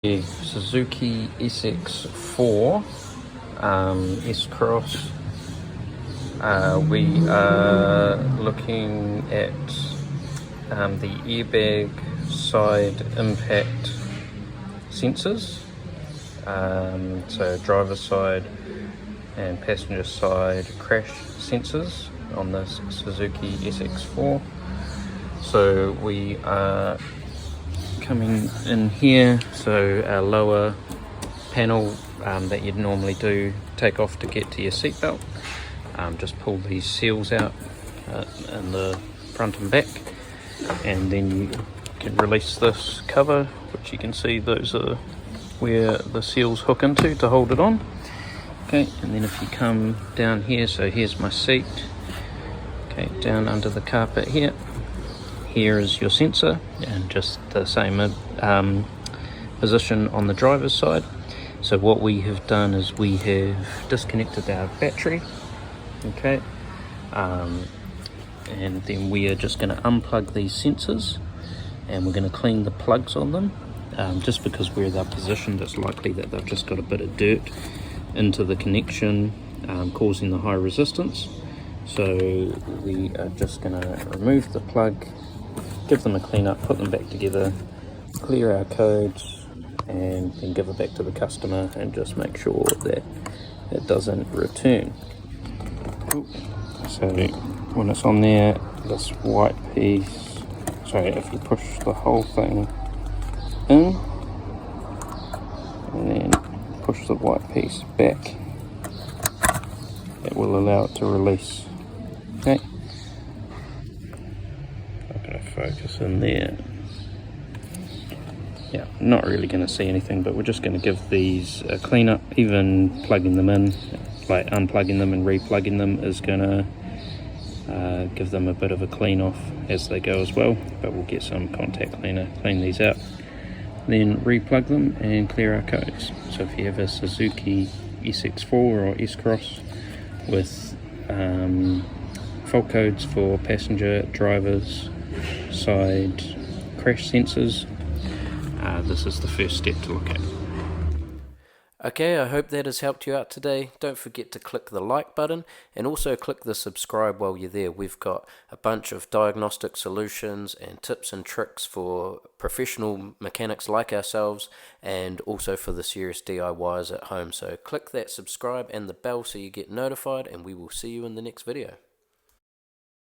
The Suzuki SX4 S-Cross. We are looking at the airbag side impact sensors, so driver side and passenger side crash sensors on this Suzuki SX4. So we are coming in here, so our lower panel that you'd normally take off to get to your seatbelt. Just pull these seals out in the front and back, and then you can release this cover, which you can see those are where the seals hook into to hold it on. Okay, and then if you come down here, so here's my seat, okay, down under the carpet here. Here is your sensor, and just the same position on the driver's side. So what we have done is we have disconnected our battery, okay, and then we are just going to unplug these sensors, and we're going to clean the plugs on them. Just because where they're positioned, it's likely that they've just got a bit of dirt into the connection, causing the high resistance. So we are just going to remove the plug, give them a clean up, put them back together, clear our codes, and then give it back to the customer and just make sure that it doesn't return. So when it's on there, this white piece, sorry, if you push the whole thing in and then push the white piece back, it will allow it to release. Okay, I'm going to focus in there. Yeah, not really going to see anything, but we're just going to give these a clean up. Even plugging them in, like unplugging them and replugging them, is going to give them a bit of a clean off as they go as well. But we'll get some contact cleaner, clean these out, then replug them and clear our codes. So if you have a Suzuki SX4 or S-Cross with fault codes for passenger, drivers, side crash sensors, this is the first step to look at. Okay, I hope that has helped you out today. Don't forget to click the like button and also click the subscribe while you're there. We've got a bunch of diagnostic solutions and tips and tricks for professional mechanics like ourselves, and also for the serious DIYers at home. So click that subscribe and the bell so you get notified, and we will see you in the next video.